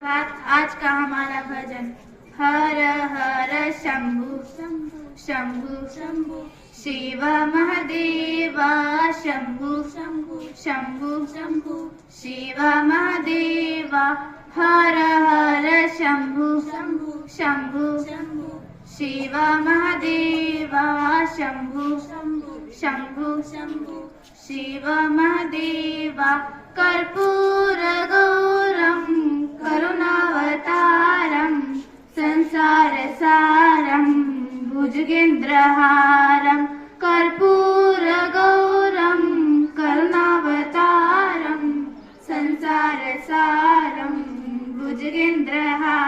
आज का हमारा भजन। हर हर शंभु शंभु शंभु शिव महादेवा शंभु शंभु शंभु शंभु शिव महादेवा। हर हर शंभु शंभु शंभु शंभु शिव महादेवा शंभु शंभु शंभु शंभु शिव महादेवा। कर्पूर गौरम करुणावतारम संसार सारम भुजगेन्द्रहारम। कर्पूर गौरम करुणावतारम संसार सारम भुजगेन्द्रहारम।